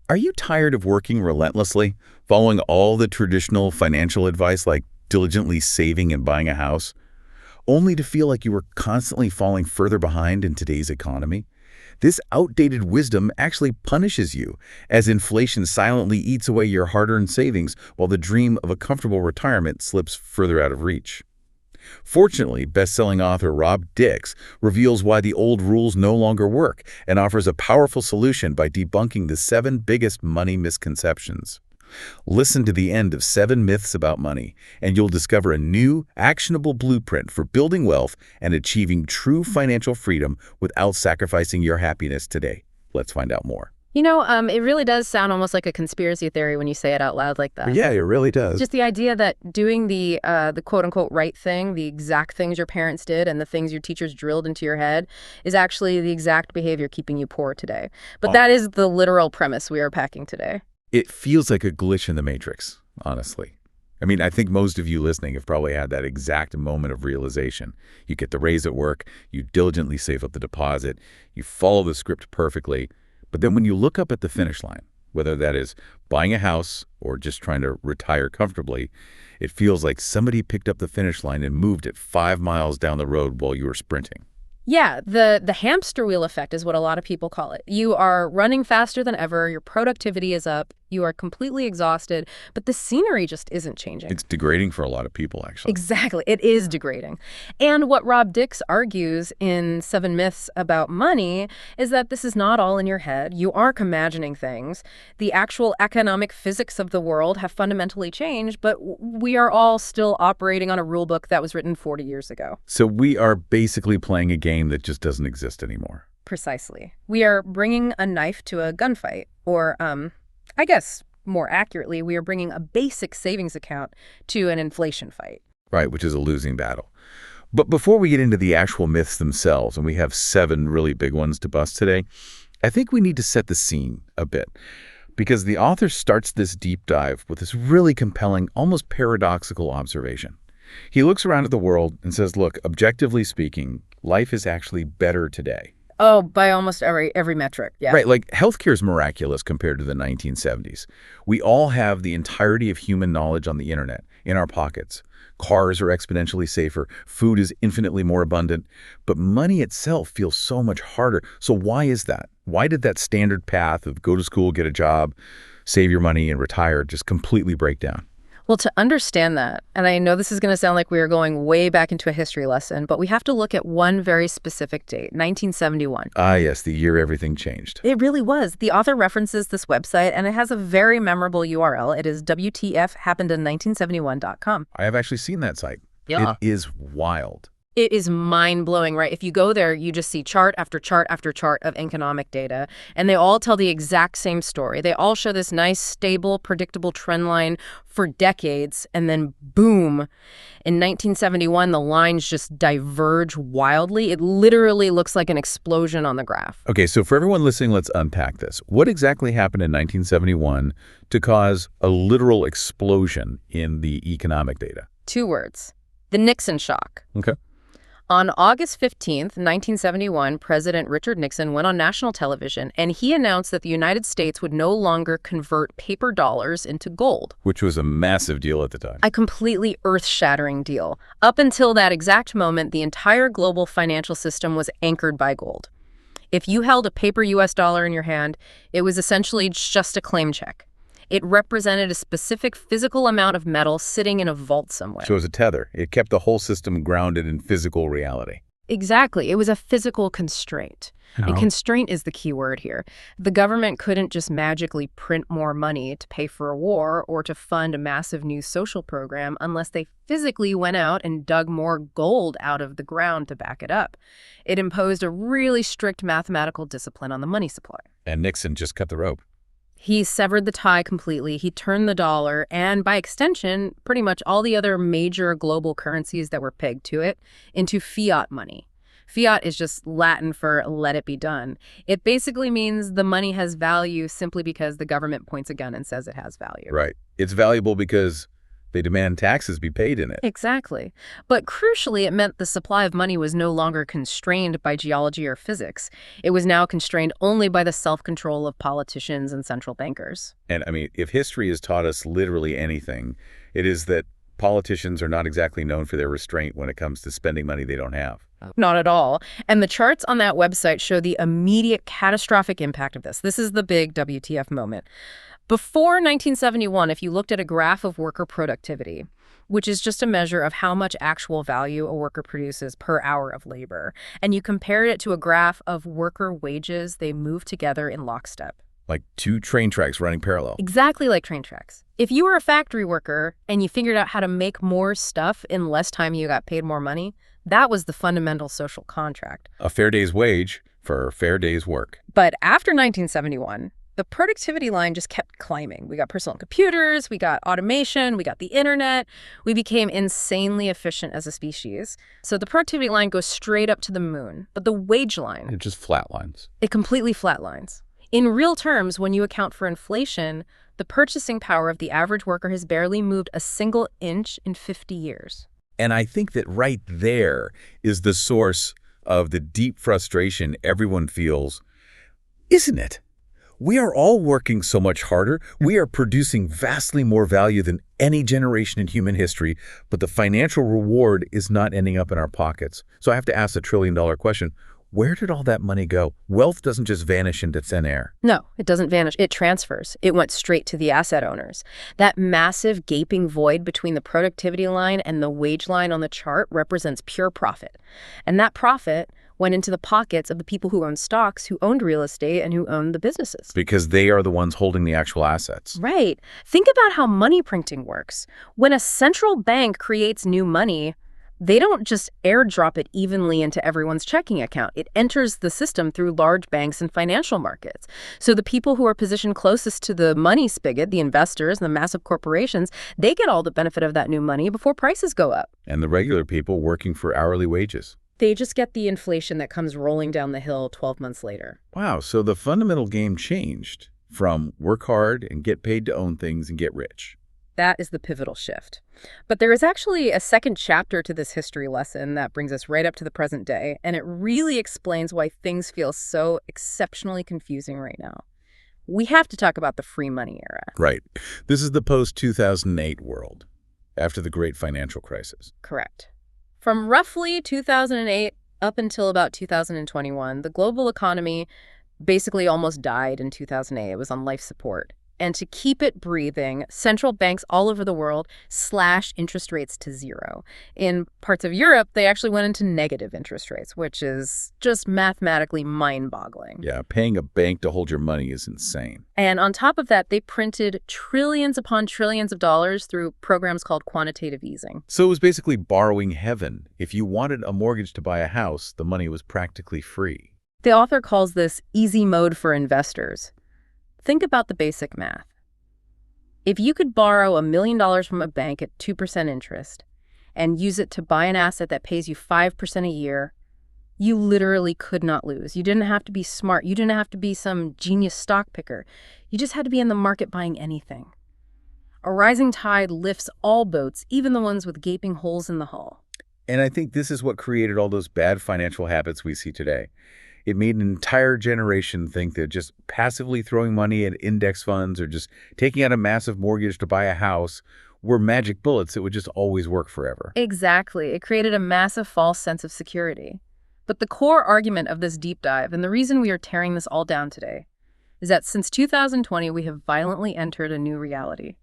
Are you tired of working relentlessly, following all the traditional financial advice like diligently saving and buying a house, only to feel like you are constantly falling further behind in today's economy? This outdated wisdom actually punishes you as inflation silently eats away your hard-earned savings while the dream of a comfortable retirement slips further out of reach. Fortunately, best-selling author Rob Dix reveals why the old rules no longer work and offers a powerful solution by debunking the 7 biggest money misconceptions. Listen to the end of 7 Myths About Money, and you'll discover a new, actionable blueprint for building wealth and achieving true financial freedom without sacrificing your happiness today. Let's find out more. It really does sound almost like a conspiracy theory when you say it out loud like that. Yeah, it really does. Just the idea that doing the quote-unquote right thing, the exact things your parents did and the things your teachers drilled into your head, is actually the exact behavior keeping you poor today. But that is the literal premise we are packing today. It feels like a glitch in the matrix, honestly. I mean, I think most of you listening have probably had that exact moment of realization. You get the raise at work, you diligently save up the deposit, you follow the script perfectly, but then when you look up at the finish line, whether that is buying a house or just trying to retire comfortably, it feels like somebody picked up the finish line and moved it 5 miles down the road while you were sprinting. Yeah, the hamster wheel effect is what a lot of people call it. You are running faster than ever, your productivity is up, you are completely exhausted, but the scenery just isn't changing. It's degrading for a lot of people, actually. Exactly. It is degrading. And what Rob Dix argues in 7 Myths About Money is that this is not all in your head. You aren't imagining things. The actual economic physics of the world have fundamentally changed, but we are all still operating on a rule book that was written 40 years ago. So we are basically playing a game that just doesn't exist anymore. Precisely. We are bringing a knife to a gunfight, or, I guess more accurately, we are bringing a basic savings account to an inflation fight. Right, which is a losing battle. But before we get into the actual myths themselves, and we have 7 really big ones to bust today, I think we need to set the scene a bit. Because the author starts this deep dive with this really compelling, almost paradoxical observation. He looks around at the world and says, look, objectively speaking, life is actually better today. Oh, by almost every metric, yeah. Right, like healthcare is miraculous compared to the 1970s. We all have the entirety of human knowledge on the internet, in our pockets. Cars are exponentially safer, food is infinitely more abundant, but money itself feels so much harder. So why is that? Why did that standard path of go to school, get a job, save your money, and retire just completely break down? Well, to understand that, and I know this is going to sound like we are going way back into a history lesson, but we have to look at one very specific date, 1971. Ah, yes, the year everything changed. It really was. The author references this website, and it has a very memorable URL. It is WTFhappenedin1971.com. I have actually seen that site. Yeah. It is wild. It is mind-blowing, right? If you go there, you just see chart after chart after chart of economic data, and they all tell the exact same story. They all show this nice, stable, predictable trend line for decades, and then boom, in 1971, the lines just diverge wildly. It literally looks like an explosion on the graph. Okay, so for everyone listening, let's unpack this. What exactly happened in 1971 to cause a literal explosion in the economic data? 2 words. The Nixon shock. Okay. On August 15th, 1971, President Richard Nixon went on national television, and he announced that the United States would no longer convert paper dollars into gold. Which was a massive deal at the time. A completely earth-shattering deal. Up until that exact moment, the entire global financial system was anchored by gold. If you held a paper U.S. dollar in your hand, it was essentially just a claim check. It represented a specific physical amount of metal sitting in a vault somewhere. So it was a tether. It kept the whole system grounded in physical reality. Exactly. It was a physical constraint. And constraint is the key word here. The government couldn't just magically print more money to pay for a war or to fund a massive new social program unless they physically went out and dug more gold out of the ground to back it up. It imposed a really strict mathematical discipline on the money supply. And Nixon just cut the rope. He severed the tie completely. He turned the dollar and, by extension, pretty much all the other major global currencies that were pegged to it into fiat money. Fiat is just Latin for let it be done. It basically means the money has value simply because the government points a gun and says it has value. Right. It's valuable because They demand taxes be paid in it. Exactly. But crucially, it meant the supply of money was no longer constrained by geology or physics. It was now constrained only by the self-control of politicians and central bankers. And I mean, if history has taught us literally anything, it is that politicians are not exactly known for their restraint when it comes to spending money they don't have. Not at all. And the charts on that website show the immediate catastrophic impact of this. This is the big WTF moment. Before 1971, if you looked at a graph of worker productivity, which is just a measure of how much actual value a worker produces per hour of labor, and you compared it to a graph of worker wages, they move together in lockstep. Like two train tracks running parallel. Exactly like train tracks. If you were a factory worker and you figured out how to make more stuff in less time, you got paid more money, that was the fundamental social contract. A fair day's wage for a fair day's work. But after 1971, the productivity line just kept climbing. We got personal computers, we got automation, we got the internet. We became insanely efficient as a species. So the productivity line goes straight up to the moon. But the wage line, It just flatlines. it completely flatlines. In real terms, when you account for inflation, the purchasing power of the average worker has barely moved a single inch in 50 years. And I think that right there is the source of the deep frustration everyone feels, isn't it? We are all working so much harder. We are producing vastly more value than any generation in human history, but the financial reward is not ending up in our pockets. So I have to ask the trillion-dollar question, where did all that money go? Wealth doesn't just vanish into thin air. No, it doesn't vanish. It transfers. It went straight to the asset owners. That massive gaping void between the productivity line and the wage line on the chart represents pure profit. And that profit went into the pockets of the people who owned stocks, who owned real estate, and who owned the businesses. Because they are the ones holding the actual assets. Right. Think about how money printing works. When a central bank creates new money, they don't just airdrop it evenly into everyone's checking account. It enters the system through large banks and financial markets. So the people who are positioned closest to the money spigot, the investors and the massive corporations, they get all the benefit of that new money before prices go up. And the regular people working for hourly wages. They just get the inflation that comes rolling down the hill 12 months later. Wow, so the fundamental game changed from work hard and get paid to own things and get rich. That is the pivotal shift. But there is actually a second chapter to this history lesson that brings us right up to the present day, and it really explains why things feel so exceptionally confusing right now. We have to talk about the free money era. Right. This is the post-2008 world, after the great financial crisis. Correct. From roughly 2008 up until about 2021, the global economy basically almost died in 2008. It was on life support. And to keep it breathing, central banks all over the world slashed interest rates to zero. In parts of Europe, they actually went into negative interest rates, which is just mathematically mind-boggling. Yeah, paying a bank to hold your money is insane. And on top of that, they printed trillions upon trillions of dollars through programs called quantitative easing. So it was basically borrowing heaven. If you wanted a mortgage to buy a house, the money was practically free. The author calls this easy mode for investors. Think about the basic math. If you could borrow $1 million from a bank at 2% interest and use it to buy an asset that pays you 5% a year, you literally could not lose. You didn't have to be smart. You didn't have to be some genius stock picker. You just had to be in the market buying anything. A rising tide lifts all boats, even the ones with gaping holes in the hull. And I think this is what created all those bad financial habits we see today. It made an entire generation think that just passively throwing money at index funds or just taking out a massive mortgage to buy a house were magic bullets that would just always work forever. Exactly. It created a massive false sense of security. But the core argument of this deep dive, and the reason we are tearing this all down today, is that since 2020, we have violently entered a new reality.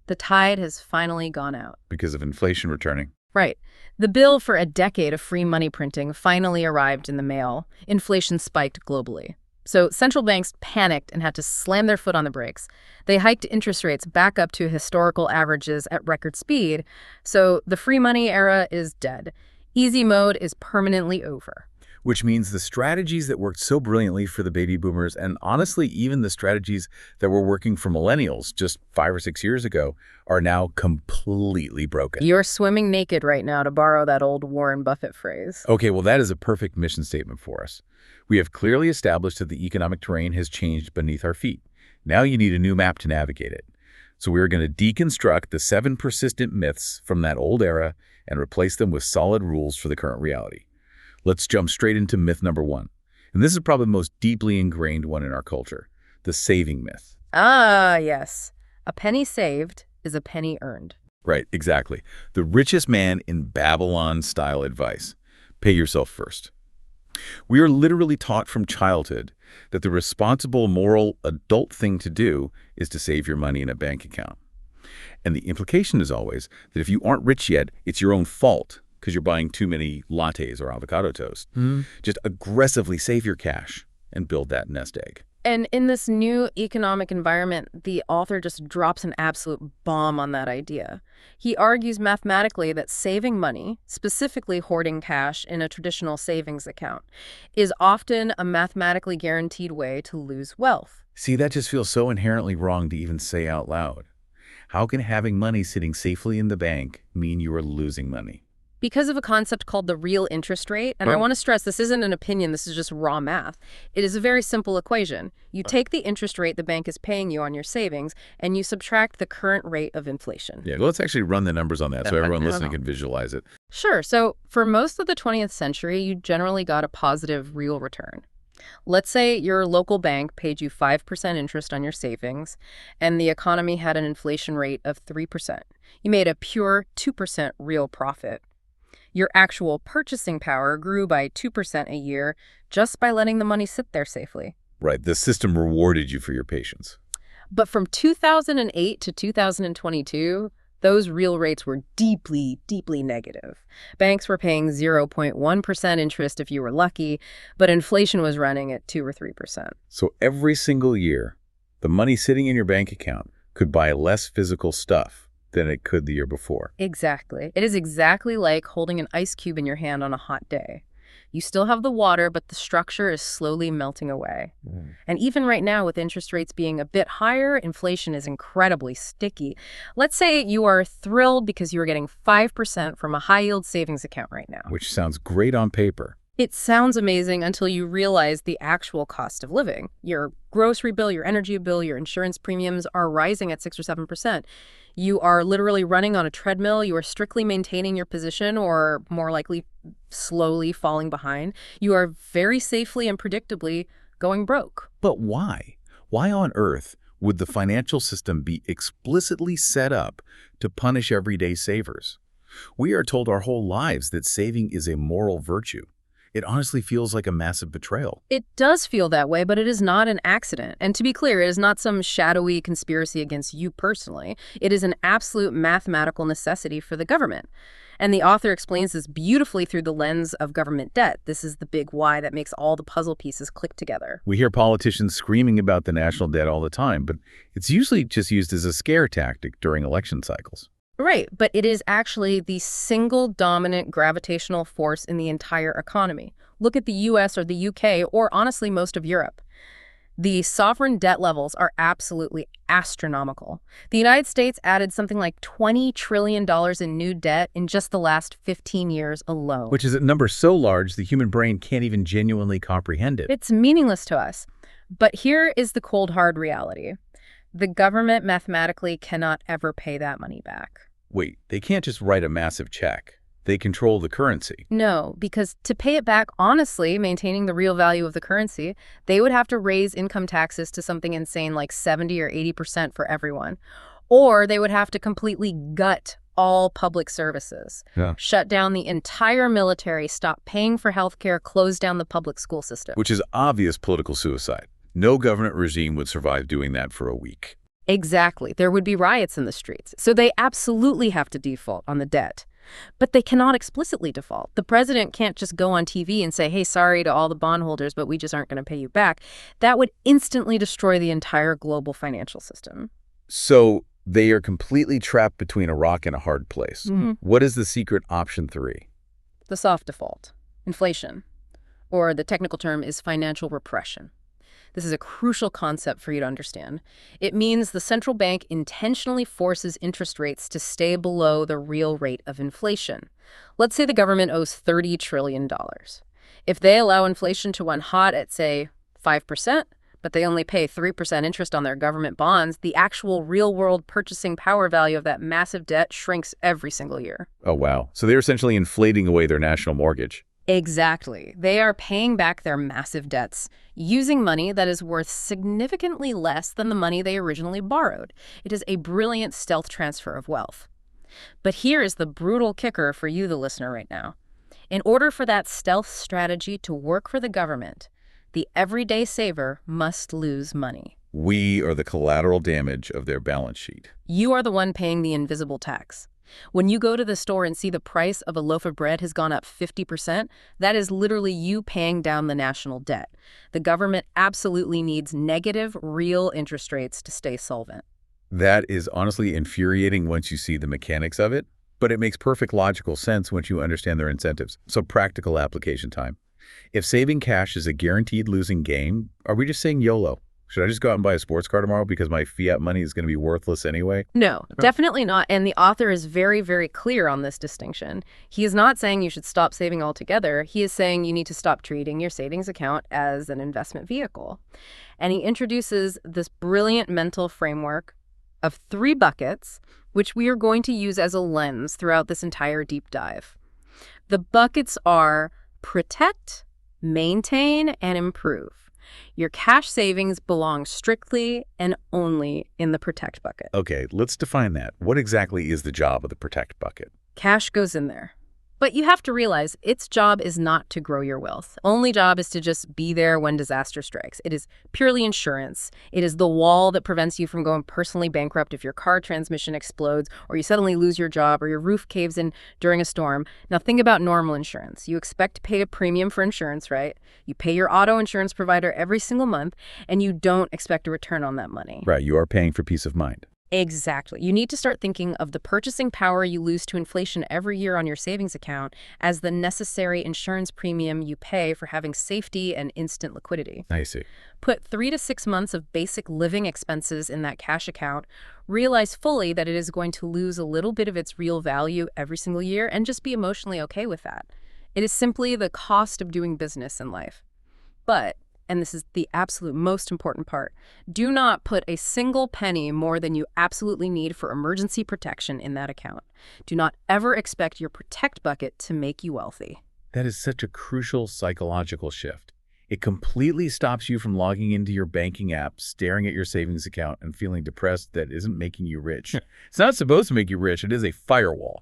The tide has finally gone out. Because of inflation returning. Right. The bill for a decade of free money printing finally arrived in the mail. Inflation spiked globally. So central banks panicked and had to slam their foot on the brakes. They hiked interest rates back up to historical averages at record speed. So the free money era is dead. Easy mode is permanently over. Which means the strategies that worked so brilliantly for the baby boomers, and honestly, even the strategies that were working for millennials just 5 or 6 years ago, are now completely broken. You're swimming naked right now, to borrow that old Warren Buffett phrase. Okay, well, that is a perfect mission statement for us. We have clearly established that the economic terrain has changed beneath our feet. Now you need a new map to navigate it. So we are going to deconstruct the 7 persistent myths from that old era and replace them with solid rules for the current reality. Let's jump straight into myth number 1. And this is probably the most deeply ingrained one in our culture, the saving myth. Ah, yes. A penny saved is a penny earned. Right, exactly. The richest man in Babylon-style advice. Pay yourself first. We are literally taught from childhood that the responsible, moral, adult thing to do is to save your money in a bank account. And the implication is always that if you aren't rich yet, it's your own fault because you're buying too many lattes or avocado toast. Just aggressively save your cash and build that nest egg. And in this new economic environment, the author just drops an absolute bomb on that idea. He argues mathematically that saving money, specifically hoarding cash in a traditional savings account, is often a mathematically guaranteed way to lose wealth. See, that just feels so inherently wrong to even say out loud. How can having money sitting safely in the bank mean you are losing money? Because of a concept called the real interest rate, and I want to stress this isn't an opinion, this is just raw math. It is a very simple equation. You take the interest rate the bank is paying you on your savings, and you subtract the current rate of inflation. Yeah, let's actually run the numbers on that so everyone listening can visualize it. Sure. So for most of the 20th century, you generally got a positive real return. Let's say your local bank paid you 5% interest on your savings, and the economy had an inflation rate of 3%. You made a pure 2% real profit. Your actual purchasing power grew by 2% a year just by letting the money sit there safely. Right. The system rewarded you for your patience. But from 2008 to 2022, those real rates were deeply, deeply negative. Banks were paying 0.1% interest if you were lucky, but inflation was running at 2 or 3%. So every single year, the money sitting in your bank account could buy less physical stuff than it could the year before. Exactly. It is exactly like holding an ice cube in your hand on a hot day. You still have the water, but the structure is slowly melting away. And even right now, with interest rates being a bit higher, inflation is incredibly sticky. Let's say you are thrilled because you are getting 5% from a high-yield savings account right now. Which sounds great on paper. It sounds amazing until you realize the actual cost of living. Your grocery bill, your energy bill, your insurance premiums are rising at 6 or 7%. You are literally running on a treadmill. You are strictly maintaining your position or more likely slowly falling behind. You are very safely and predictably going broke. But why? Why on earth would the financial system be explicitly set up to punish everyday savers? We are told our whole lives that saving is a moral virtue. It honestly feels like a massive betrayal. It does feel that way, but it is not an accident. And to be clear, it is not some shadowy conspiracy against you personally. It is an absolute mathematical necessity for the government. And the author explains this beautifully through the lens of government debt. This is the big why that makes all the puzzle pieces click together. We hear politicians screaming about the national debt all the time, but it's usually just used as a scare tactic during election cycles. Right, but it is actually the single dominant gravitational force in the entire economy. Look at the US or the UK, or honestly most of Europe. The sovereign debt levels are absolutely astronomical. The United States added something like $20 trillion in new debt in just the last 15 years alone. Which is a number so large the human brain can't even genuinely comprehend it. It's meaningless to us. But here is the cold, hard reality. The government mathematically cannot ever pay that money back. Wait, they can't just write a massive check. They control the currency. No, because to pay it back honestly, maintaining the real value of the currency, they would have to raise income taxes to something insane like 70 or 80% for everyone. Or they would have to completely gut all public services, shut down the entire military, stop paying for healthcare, close down the public school system. Which is obvious political suicide. No government regime would survive doing that for a week. Exactly. There would be riots in the streets. So they absolutely have to default on the debt. But they cannot explicitly default. The president can't just go on TV and say, hey, sorry to all the bondholders, but we just aren't going to pay you back. That would instantly destroy the entire global financial system. So they are completely trapped between a rock and a hard place. What is the secret option 3? The soft default, inflation, or the technical term is financial repression. This is a crucial concept for you to understand. It means the central bank intentionally forces interest rates to stay below the real rate of inflation. Let's say the government owes $30 trillion. If they allow inflation to run hot at, say, 5%, but they only pay 3% interest on their government bonds, the actual real-world purchasing power value of that massive debt shrinks every single year. Oh, wow. So they're essentially inflating away their national mortgage. Exactly. They are paying back their massive debts using money that is worth significantly less than the money they originally borrowed. It is a brilliant stealth transfer of wealth. But here is the brutal kicker for you, the listener, right now. In order for that stealth strategy to work for the government, the everyday saver must lose money. We are the collateral damage of their balance sheet. You are the one paying the invisible tax. When you go to the store and see the price of a loaf of bread has gone up 50%, that is literally you paying down the national debt. The government absolutely needs negative, real interest rates to stay solvent. That is honestly infuriating once you see the mechanics of it, but it makes perfect logical sense once you understand their incentives. So practical application time. If saving cash is a guaranteed losing game, are we just saying YOLO? Should I just go out and buy a sports car tomorrow because my fiat money is going to be worthless anyway? No, definitely not. And the author is very, very clear on this distinction. He is not saying you should stop saving altogether. He is saying you need to stop treating your savings account as an investment vehicle. And he introduces this brilliant mental framework of 3 buckets, which we are going to use as a lens throughout this entire deep dive. The buckets are protect, maintain, and improve. Your cash savings belong strictly and only in the protect bucket. Okay, let's define that. What exactly is the job of the protect bucket? Cash goes in there. But you have to realize its job is not to grow your wealth. Only job is to just be there when disaster strikes. It is purely insurance. It is the wall that prevents you from going personally bankrupt if your car transmission explodes or you suddenly lose your job or your roof caves in during a storm. Now think about normal insurance. You expect to pay a premium for insurance, right? You pay your auto insurance provider every single month and you don't expect a return on that money. Right, you are paying for peace of mind. Exactly. You need to start thinking of the purchasing power you lose to inflation every year on your savings account as the necessary insurance premium you pay for having safety and instant liquidity. I see. Put 3 to 6 months of basic living expenses in that cash account. Realize fully that it is going to lose a little bit of its real value every single year and just be emotionally okay with that. It is simply the cost of doing business in life. But, and this is the absolute most important part, do not put a single penny more than you absolutely need for emergency protection in that account. Do not ever expect your protect bucket to make you wealthy. That is such a crucial psychological shift. It completely stops you from logging into your banking app, staring at your savings account, and feeling depressed that isn't making you rich. It's not supposed to make you rich. It is a firewall.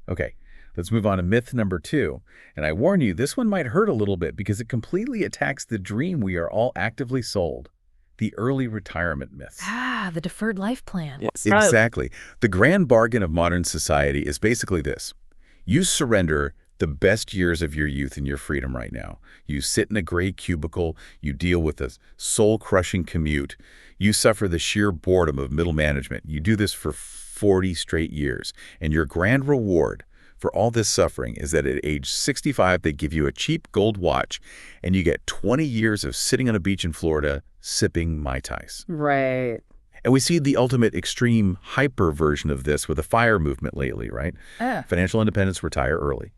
Okay. Let's move on to myth number 2. And I warn you, this one might hurt a little bit because it completely attacks the dream we are all actively sold. The early retirement myth. The deferred life plan. Yes. Exactly. The grand bargain of modern society is basically this. You surrender the best years of your youth and your freedom right now. You sit in a gray cubicle. You deal with a soul-crushing commute. You suffer the sheer boredom of middle management. You do this for 40 straight years. And your grand reward for all this suffering is that at age 65, they give you a cheap gold watch and you get 20 years of sitting on a beach in Florida sipping Mai Tais. Right. And we see the ultimate extreme hyper version of this with the FIRE movement lately, right? Financial independence, retire early.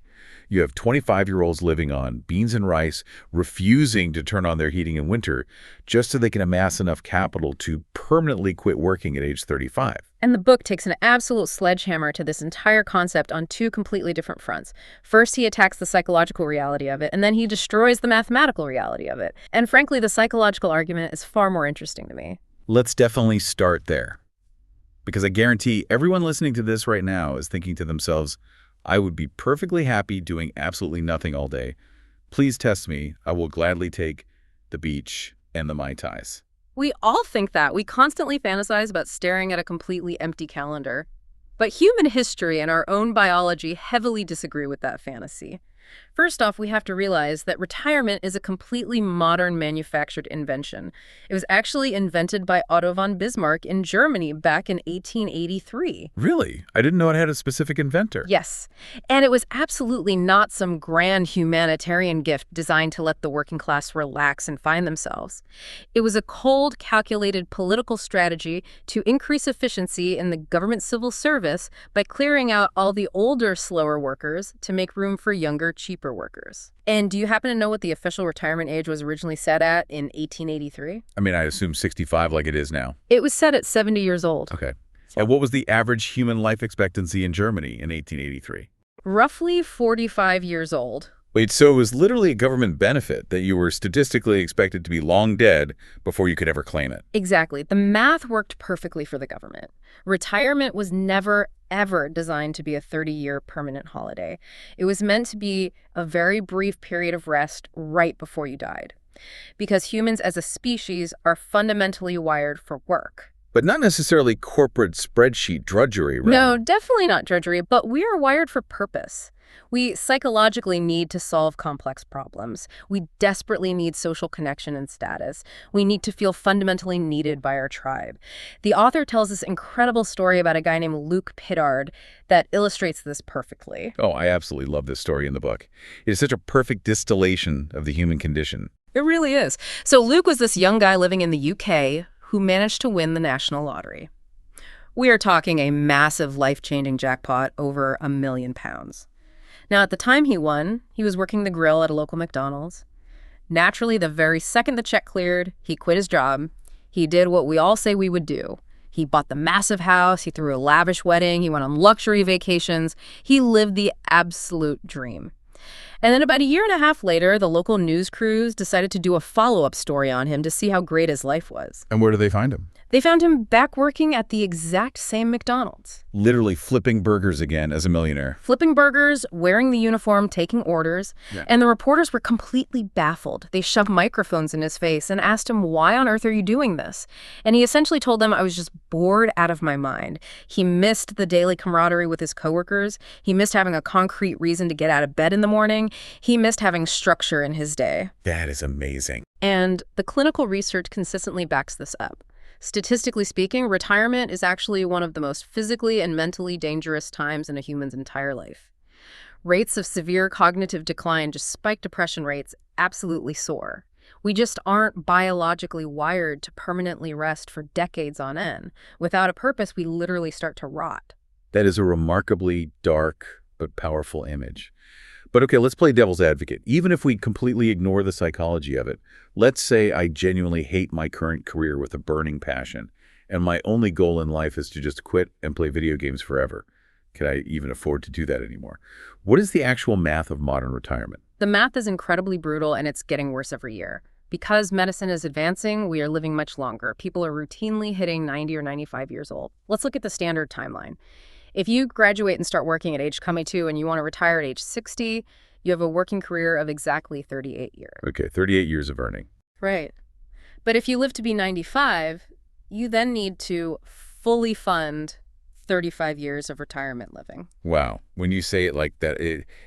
You have 25-year-olds living on beans and rice, refusing to turn on their heating in winter just so they can amass enough capital to permanently quit working at age 35. And the book takes an absolute sledgehammer to this entire concept on 2 completely different fronts. First, he attacks the psychological reality of it, and then he destroys the mathematical reality of it. And frankly, the psychological argument is far more interesting to me. Let's definitely start there. Because I guarantee everyone listening to this right now is thinking to themselves, I would be perfectly happy doing absolutely nothing all day. Please test me. I will gladly take the beach and the Mai Tais. We all think that. We constantly fantasize about staring at a completely empty calendar. But human history and our own biology heavily disagree with that fantasy. First off, we have to realize that retirement is a completely modern manufactured invention. It was actually invented by Otto von Bismarck in Germany back in 1883. Really? I didn't know it had a specific inventor. Yes. And it was absolutely not some grand humanitarian gift designed to let the working class relax and find themselves. It was a cold, calculated political strategy to increase efficiency in the government civil service by clearing out all the older, slower workers to make room for younger, cheaper workers. And do you happen to know what the official retirement age was originally set at in 1883? I mean, I assume 65 like it is now. It was set at 70 years old. Okay. And what was the average human life expectancy in Germany in 1883? Roughly 45 years old. Wait, so it was literally a government benefit that you were statistically expected to be long dead before you could ever claim it. Exactly. The math worked perfectly for the government. Retirement was never, ever designed to be a 30-year permanent holiday. It was meant to be a very brief period of rest right before you died. Because humans as a species are fundamentally wired for work. But not necessarily corporate spreadsheet drudgery, right? No, definitely not drudgery, but we are wired for purpose. We psychologically need to solve complex problems. We desperately need social connection and status. We need to feel fundamentally needed by our tribe. The author tells this incredible story about a guy named Luke Pittard that illustrates this perfectly. Oh, I absolutely love this story in the book. It is such a perfect distillation of the human condition. It really is. So Luke was this young guy living in the UK who managed to win the national lottery. We are talking a massive life-changing jackpot over £1 million. Now, at the time he won, he was working the grill at a local McDonald's. Naturally, the very second the check cleared, he quit his job. He did what we all say we would do. He bought the massive house, he threw a lavish wedding, he went on luxury vacations. He lived the absolute dream. And then about 1.5 years later, the local news crews decided to do a follow-up story on him to see how great his life was. And where did they find him? They found him back working at the exact same McDonald's. Literally flipping burgers again as a millionaire. Flipping burgers, wearing the uniform, taking orders. Yeah. And the reporters were completely baffled. They shoved microphones in his face and asked him, "Why on earth are you doing this?" And he essentially told them, "I was just bored out of my mind." He missed the daily camaraderie with his coworkers. He missed having a concrete reason to get out of bed in the morning. He missed having structure in his day. That is amazing. And the clinical research consistently backs this up. Statistically speaking, retirement is actually one of the most physically and mentally dangerous times in a human's entire life. Rates of severe cognitive decline just spike, depression rates absolutely soar. We just aren't biologically wired to permanently rest for decades on end. Without a purpose, we literally start to rot. That is a remarkably dark but powerful image. But okay, let's play devil's advocate. Even if we completely ignore the psychology of it, let's say I genuinely hate my current career with a burning passion, and my only goal in life is to just quit and play video games forever. Can I even afford to do that anymore? What is the actual math of modern retirement? The math is incredibly brutal, and it's getting worse every year. Because medicine is advancing, we are living much longer. People are routinely hitting 90 or 95 years old. Let's look at the standard timeline. If you graduate and start working at age 22 and you want to retire at age 60, you have a working career of exactly 38 years. Okay, 38 years of earning. Right. But if you live to be 95, you then need to fully fund 35 years of retirement living. Wow. When you say it like that,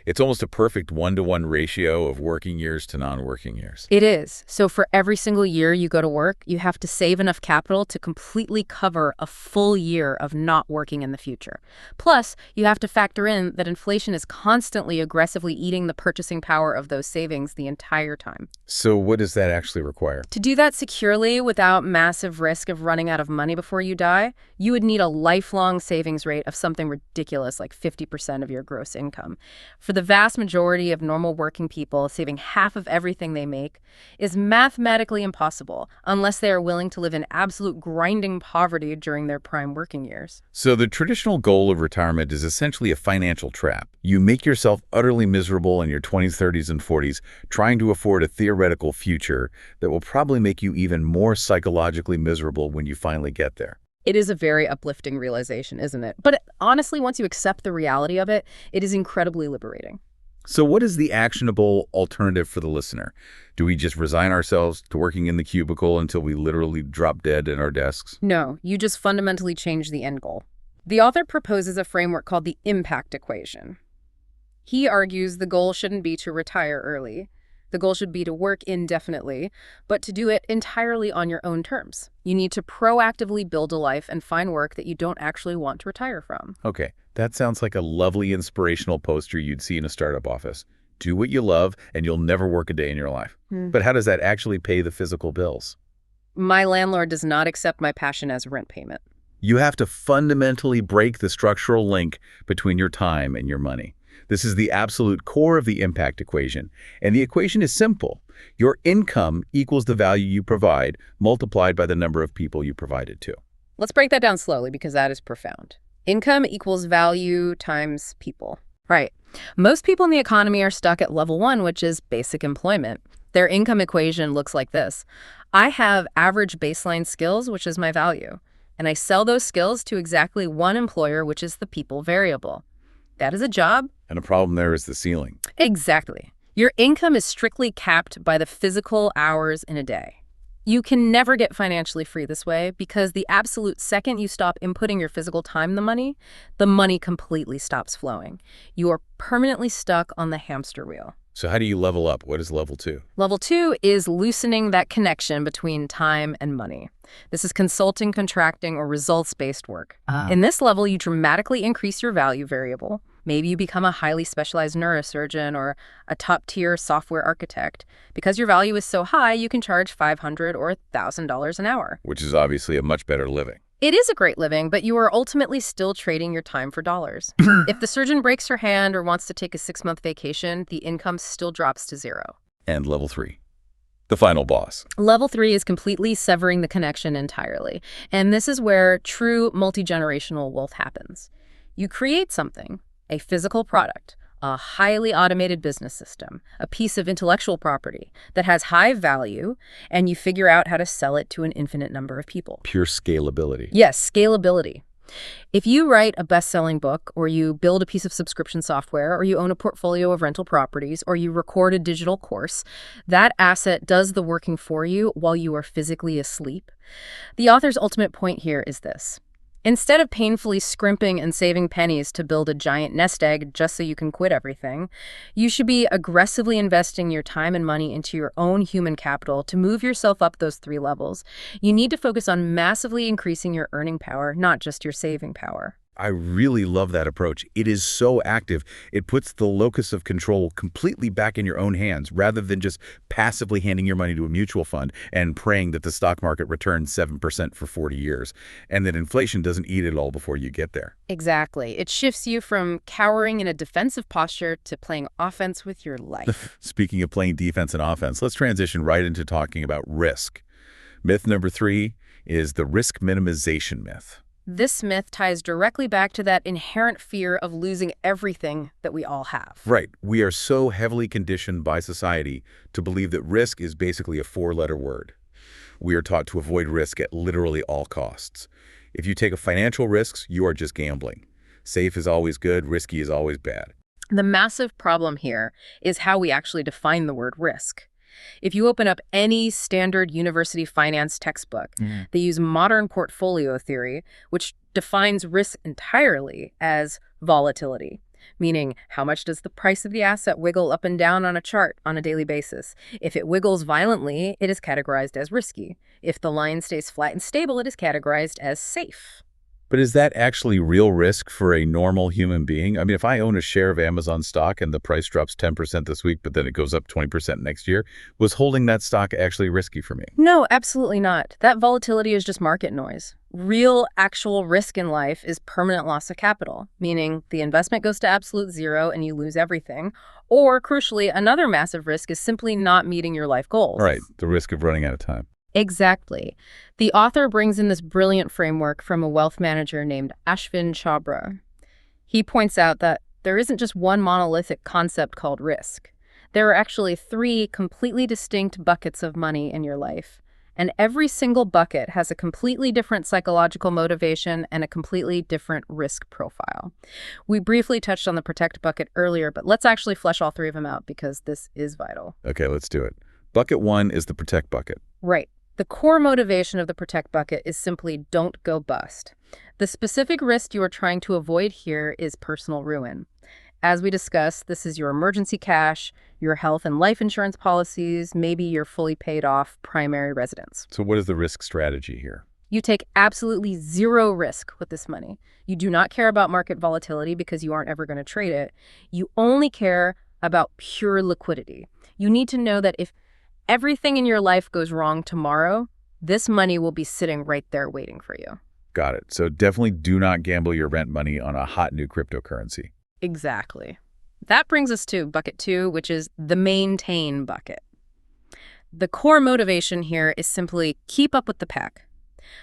it's almost a perfect one-to-one ratio of working years to non-working years. It is. So for every single year you go to work, you have to save enough capital to completely cover a full year of not working in the future. Plus, you have to factor in that inflation is constantly aggressively eating the purchasing power of those savings the entire time. So what does that actually require? To do that securely without massive risk of running out of money before you die, you would need a lifelong savings rate of something ridiculous like 50% of your gross income. For the vast majority of normal working people, saving half of everything they make is mathematically impossible unless they are willing to live in absolute grinding poverty during their prime working years. So the traditional goal of retirement is essentially a financial trap. You make yourself utterly miserable in your 20s, 30s, and 40s trying to afford a theoretical future that will probably make you even more psychologically miserable when you finally get there. It is a very uplifting realization, isn't it? But honestly, once you accept the reality of it, it is incredibly liberating. So what is the actionable alternative for the listener? Do we just resign ourselves to working in the cubicle until we literally drop dead in our desks? No, you just fundamentally change the end goal. The author proposes a framework called the impact equation. He argues the goal shouldn't be to retire early. The goal should be to work indefinitely, but to do it entirely on your own terms. You need to proactively build a life and find work that you don't actually want to retire from. Okay, that sounds like a lovely inspirational poster you'd see in a startup office. Do what you love and you'll never work a day in your life. But how does that actually pay the physical bills? My landlord does not accept my passion as rent payment. You have to fundamentally break the structural link between your time and your money. This is the absolute core of the impact equation. And the equation is simple. Your income equals the value you provide multiplied by the number of people you provide it to. Let's break that down slowly because that is profound. Income equals value times people. Right. Most people in the economy are stuck at level 1, which is basic employment. Their income equation looks like this. I have average baseline skills, which is my value, and I sell those skills to exactly one employer, which is the people variable. That is a job. And the problem there is the ceiling. Exactly. Your income is strictly capped by the physical hours in a day. You can never get financially free this way because the absolute second you stop inputting your physical time in the money completely stops flowing. You are permanently stuck on the hamster wheel. So how do you level up? What is level 2? Level 2 is loosening that connection between time and money. This is consulting, contracting, or results-based work. In this level, you dramatically increase your value variable. Maybe you become a highly specialized neurosurgeon or a top-tier software architect. Because your value is so high, you can charge $500 or $1,000 an hour. Which is obviously a much better living. It is a great living, but you are ultimately still trading your time for dollars. If the surgeon breaks her hand or wants to take a 6-month vacation, the income still drops to 0. And level 3, the final boss. Level 3 is completely severing the connection entirely. And this is where true multi-generational wealth happens. You create something, a physical product, a highly automated business system, a piece of intellectual property that has high value, and you figure out how to sell it to an infinite number of people. Pure scalability. Yes, scalability. If you write a best-selling book, or you build a piece of subscription software, or you own a portfolio of rental properties, or you record a digital course, that asset does the working for you while you are physically asleep. The author's ultimate point here is this. Instead of painfully scrimping and saving pennies to build a giant nest egg just so you can quit everything, you should be aggressively investing your time and money into your own human capital to move yourself up those 3 levels. You need to focus on massively increasing your earning power, not just your saving power. I really love that approach. It is so active. It puts the locus of control completely back in your own hands rather than just passively handing your money to a mutual fund and praying that the stock market returns 7% for 40 years and that inflation doesn't eat it all before you get there. Exactly. It shifts you from cowering in a defensive posture to playing offense with your life. Speaking of playing defense and offense, let's transition right into talking about risk. Myth number 3 is the risk minimization myth. This myth ties directly back to that inherent fear of losing everything that we all have. Right. We are so heavily conditioned by society to believe that risk is basically a 4-letter word. We are taught to avoid risk at literally all costs. If you take financial risks, you are just gambling. Safe is always good, risky is always bad. The massive problem here is how we actually define the word risk. If you open up any standard university finance textbook, they use modern portfolio theory, which defines risk entirely as volatility, meaning how much does the price of the asset wiggle up and down on a chart on a daily basis. If it wiggles violently, it is categorized as risky. If the line stays flat and stable, it is categorized as safe. But is that actually real risk for a normal human being? I mean, if I own a share of Amazon stock and the price drops 10% this week, but then it goes up 20% next year, was holding that stock actually risky for me? No, absolutely not. That volatility is just market noise. Real, actual risk in life is permanent loss of capital, meaning the investment goes to absolute 0 and you lose everything. Or, crucially, another massive risk is simply not meeting your life goals. Right, the risk of running out of time. Exactly. The author brings in this brilliant framework from a wealth manager named Ashvin Chhabra. He points out that there isn't just one monolithic concept called risk. There are actually 3 completely distinct buckets of money in your life. And every single bucket has a completely different psychological motivation and a completely different risk profile. We briefly touched on the protect bucket earlier, but let's actually flesh all 3 of them out because this is vital. Okay, let's do it. Bucket 1 is the protect bucket. Right. The core motivation of the protect bucket is simply don't go bust. The specific risk you are trying to avoid here is personal ruin. As we discussed, this is your emergency cash, your health and life insurance policies, maybe your fully paid off primary residence. So what is the risk strategy here? You take absolutely 0 risk with this money. You do not care about market volatility because you aren't ever going to trade it. You only care about pure liquidity. You need to know that if everything in your life goes wrong tomorrow, this money will be sitting right there waiting for you. Got it. So definitely do not gamble your rent money on a hot new cryptocurrency. Exactly. That brings us to bucket 2, which is the maintain bucket. The core motivation here is simply keep up with the pack.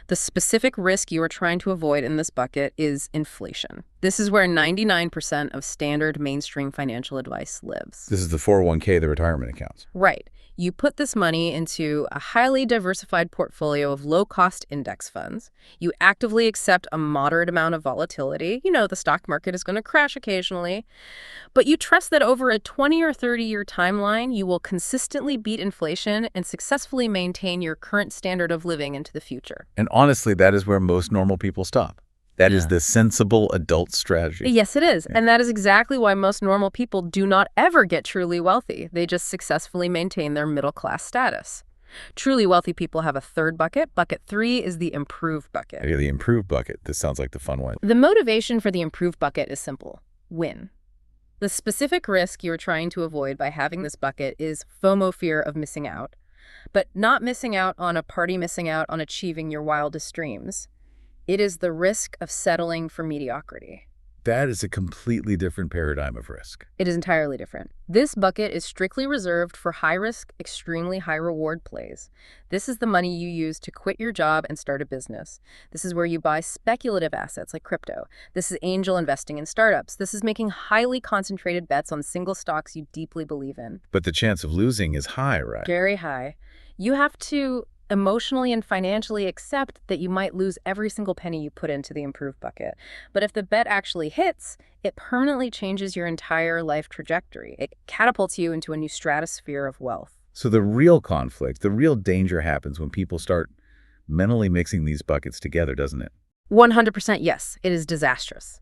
The specific risk you are trying to avoid in this bucket is inflation. This is where 99% of standard mainstream financial advice lives. This is the 401k, the retirement accounts. Right. You put this money into a highly diversified portfolio of low-cost index funds. You actively accept a moderate amount of volatility. You know, the stock market is going to crash occasionally. But you trust that over a 20 or 30-year timeline, you will consistently beat inflation and successfully maintain your current standard of living into the future. And honestly, that is where most normal people stop. That is the sensible adult strategy. Yes, it is. And that is exactly why most normal people do not ever get truly wealthy. They just successfully maintain their middle-class status. Truly wealthy people have a third bucket. Bucket 3 is the improve bucket. The improve bucket. This sounds like the fun one. The motivation for the improve bucket is simple. Win. The specific risk you're trying to avoid by having this bucket is FOMO, fear of missing out. But not missing out on a party, missing out on achieving your wildest dreams. It is the risk of settling for mediocrity. That is a completely different paradigm of risk. It is entirely different. This bucket is strictly reserved for high-risk, extremely high-reward plays. This is the money you use to quit your job and start a business. This is where you buy speculative assets like crypto. This is angel investing in startups. This is making highly concentrated bets on single stocks you deeply believe in. But the chance of losing is high, right? Very high. You have to emotionally and financially accept that you might lose every single penny you put into the improve bucket. But if the bet actually hits, it permanently changes your entire life trajectory. It catapults you into a new stratosphere of wealth. So the real conflict, the real danger happens when people start mentally mixing these buckets together, doesn't it? 100% yes, it is disastrous.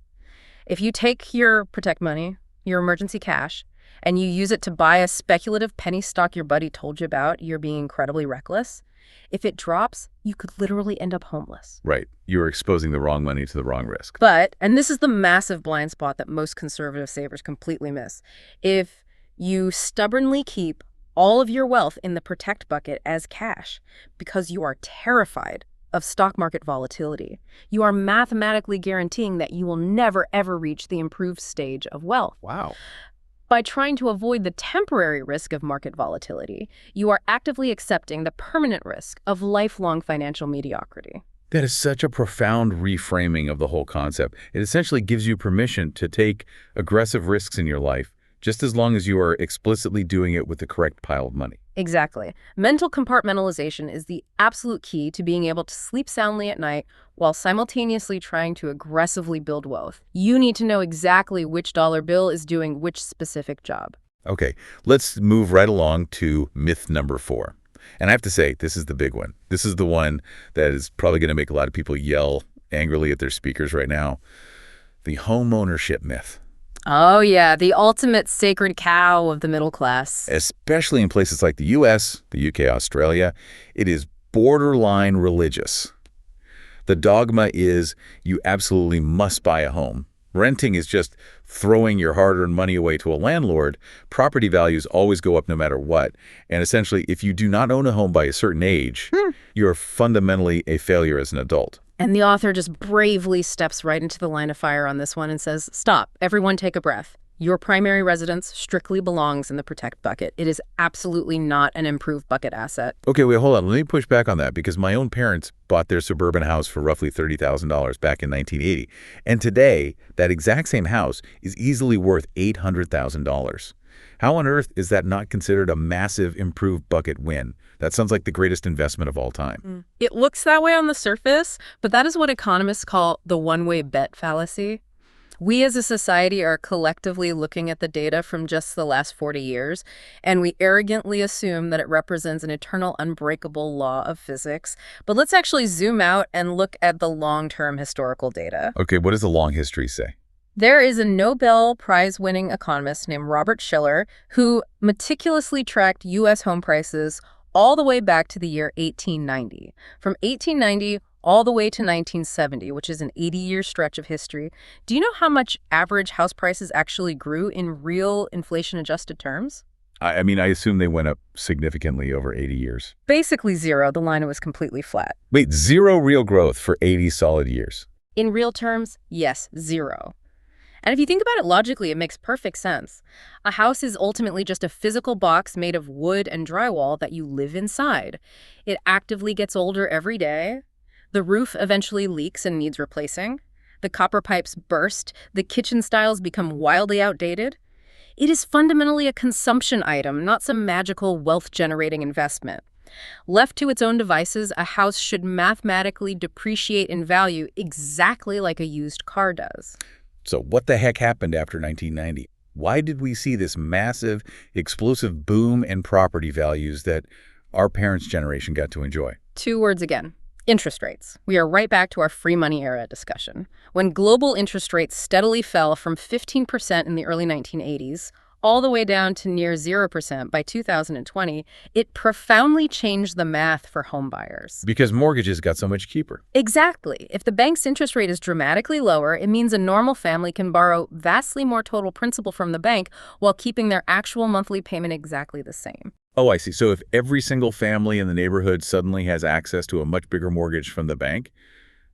If you take your protect money, your emergency cash, and you use it to buy a speculative penny stock your buddy told you about, you're being incredibly reckless. If it drops, you could literally end up homeless. Right. You're exposing the wrong money to the wrong risk. But, and this is the massive blind spot that most conservative savers completely miss, if you stubbornly keep all of your wealth in the protect bucket as cash because you are terrified of stock market volatility, you are mathematically guaranteeing that you will never, ever reach the improved stage of wealth. Wow. By trying to avoid the temporary risk of market volatility, you are actively accepting the permanent risk of lifelong financial mediocrity. That is such a profound reframing of the whole concept. It essentially gives you permission to take aggressive risks in your life, just as long as you are explicitly doing it with the correct pile of money. Exactly. Mental compartmentalization is the absolute key to being able to sleep soundly at night while simultaneously trying to aggressively build wealth. You need to know exactly which dollar bill is doing which specific job. Okay, let's move right along to myth number 4. And I have to say, this is the big one. This is the one that is probably going to make a lot of people yell angrily at their speakers right now. The home ownership myth. Oh yeah, the ultimate sacred cow of the middle class. Especially in places like the US, the UK, Australia, it is borderline religious. The dogma is you absolutely must buy a home. Renting is just throwing your hard-earned money away to a landlord. Property values always go up no matter what. And essentially, if you do not own a home by a certain age, you're fundamentally a failure as an adult. And the author just bravely steps right into the line of fire on this one and says, stop, everyone take a breath. Your primary residence strictly belongs in the protect bucket. It is absolutely not an improved bucket asset. Okay, wait, hold on. Let me push back on that because my own parents bought their suburban house for roughly $30,000 back in 1980. And today, that exact same house is easily worth $800,000. How on earth is that not considered a massive improved bucket win? That sounds like the greatest investment of all time. It looks that way on the surface, but that is what economists call the one-way bet fallacy. We as a society are collectively looking at the data from just the last 40 years, and we arrogantly assume that it represents an eternal, unbreakable law of physics. But let's actually zoom out and look at the long-term historical data. Okay, what does the long history say? There is a Nobel Prize-winning economist named Robert Shiller who meticulously tracked U.S. home prices all the way back to the year 1890. From 1890 all the way to 1970, which is an 80-year stretch of history. Do you know how much average house prices actually grew in real inflation-adjusted terms? I mean, I assume they went up significantly over 80 years. Basically zero. The line was completely flat. Wait, zero real growth for 80 solid years? In real terms, yes, zero. And if you think about it logically, it makes perfect sense. A house is ultimately just a physical box made of wood and drywall that you live inside. It actively gets older every day. The roof eventually leaks and needs replacing. The copper pipes burst. The kitchen styles become wildly outdated. It is fundamentally a consumption item, not some magical wealth-generating investment. Left to its own devices, a house should mathematically depreciate in value exactly like a used car does. So what the heck happened after 1990? Why did we see this massive, explosive boom in property values that our parents' generation got to enjoy? Two words again. Interest rates. We are right back to our free money era discussion. When global interest rates steadily fell from 15% in the early 1980s all the way down to near 0% by 2020, it profoundly changed the math for homebuyers. Because mortgages got so much cheaper. Exactly. If the bank's interest rate is dramatically lower, it means a normal family can borrow vastly more total principal from the bank while keeping their actual monthly payment exactly the same. Oh, I see. So if every single family in the neighborhood suddenly has access to a much bigger mortgage from the bank,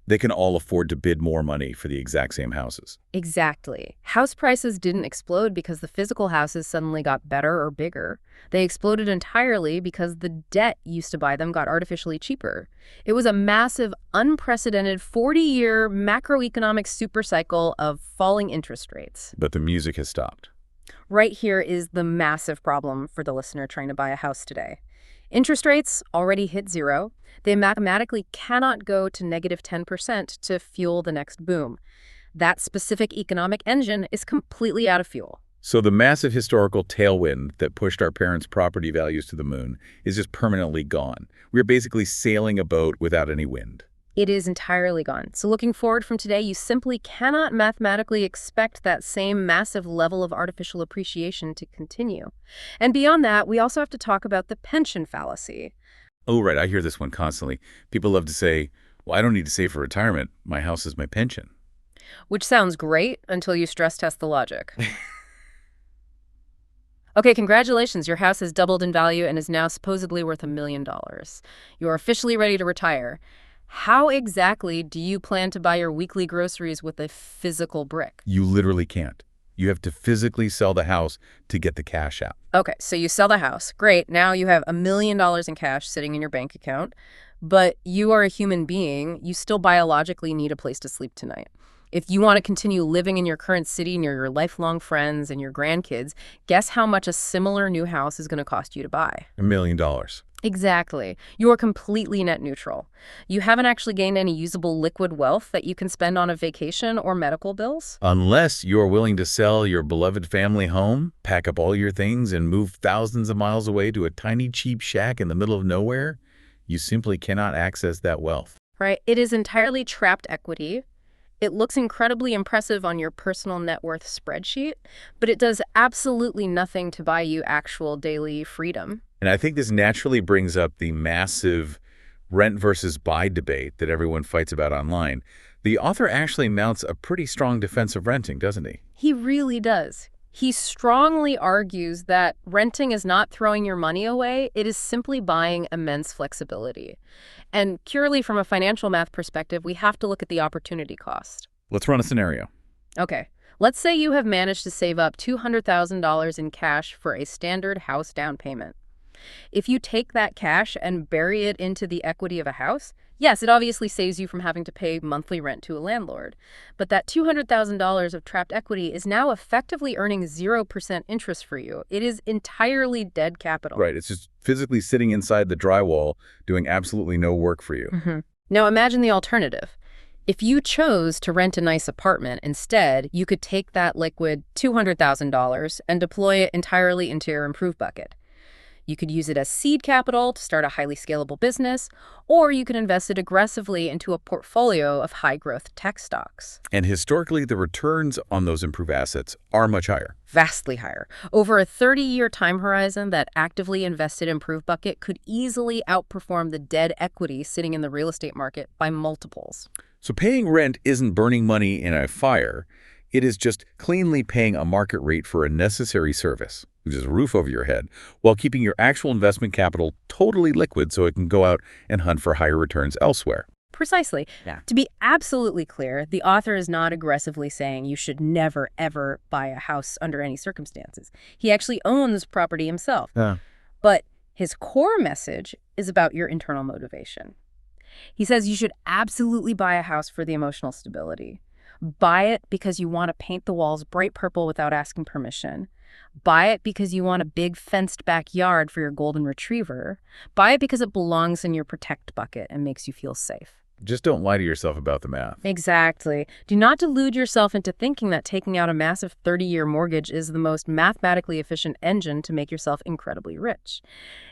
they can all afford to bid more money for the exact same houses. Exactly. House prices didn't explode because the physical houses suddenly got better or bigger. They exploded entirely because the debt used to buy them got artificially cheaper. It was a massive, unprecedented 40-year macroeconomic supercycle of falling interest rates. But the music has stopped. Right here is the massive problem for the listener trying to buy a house today. Interest rates already hit zero. They mathematically cannot go to negative 10% to fuel the next boom. That specific economic engine is completely out of fuel. So the massive historical tailwind that pushed our parents' property values to the moon is just permanently gone. We're basically sailing a boat without any wind. It is entirely gone. So looking forward from today, you simply cannot mathematically expect that same massive level of artificial appreciation to continue. And beyond that, we also have to talk about the pension fallacy. Oh, right. I hear this one constantly. People love to say, well, I don't need to save for retirement. My house is my pension. Which sounds great until you stress test the logic. Okay, congratulations. Your house has doubled in value and is now supposedly worth $1 million. You are officially ready to retire. How exactly do you plan to buy your weekly groceries with a physical brick? You literally can't. You have to physically sell the house to get the cash out. Okay, so you sell the house. Great. Now you have $1 million in cash sitting in your bank account. But you are a human being. You still biologically need a place to sleep tonight. If you want to continue living in your current city near your lifelong friends and your grandkids, guess how much a similar new house is going to cost you to buy? $1 million. Exactly. You're completely net neutral. You haven't actually gained any usable liquid wealth that you can spend on a vacation or medical bills. Unless you're willing to sell your beloved family home, pack up all your things, and move thousands of miles away to a tiny cheap shack in the middle of nowhere, you simply cannot access that wealth. Right? It is entirely trapped equity. It looks incredibly impressive on your personal net worth spreadsheet, but it does absolutely nothing to buy you actual daily freedom. And I think this naturally brings up the massive rent versus buy debate that everyone fights about online. The author actually mounts a pretty strong defense of renting, doesn't he? He really does. He strongly argues that renting is not throwing your money away, it is simply buying immense flexibility. And purely from a financial math perspective, we have to look at the opportunity cost. Let's run a scenario. Okay, let's say you have managed to save up $200,000 in cash for a standard house down payment. If you take that cash and bury it into the equity of a house, yes, it obviously saves you from having to pay monthly rent to a landlord. But that $200,000 of trapped equity is now effectively earning 0% interest for you. It is entirely dead capital. Right. It's just physically sitting inside the drywall, doing absolutely no work for you. Mm-hmm. Now imagine the alternative. If you chose to rent a nice apartment instead, you could take that liquid $200,000 and deploy it entirely into your improve bucket. You could use it as seed capital to start a highly scalable business, or you could invest it aggressively into a portfolio of high-growth tech stocks. And historically, the returns on those improved assets are much higher. Vastly higher. Over a 30-year time horizon, that actively invested improve bucket could easily outperform the dead equity sitting in the real estate market by multiples. So paying rent isn't burning money in a fire. It is just cleanly paying a market rate for a necessary service, which is a roof over your head, while keeping your actual investment capital totally liquid so it can go out and hunt for higher returns elsewhere. Precisely. Yeah. To be absolutely clear, the author is not aggressively saying you should never, ever buy a house under any circumstances. He actually owns property himself. Yeah. But his core message is about your internal motivation. He says you should absolutely buy a house for the emotional stability. Buy it because you want to paint the walls bright purple without asking permission. Buy it because you want a big fenced backyard for your golden retriever. Buy it because it belongs in your protect bucket and makes you feel safe. Just don't lie to yourself about the math. Exactly. Do not delude yourself into thinking that taking out a massive 30-year mortgage is the most mathematically efficient engine to make yourself incredibly rich.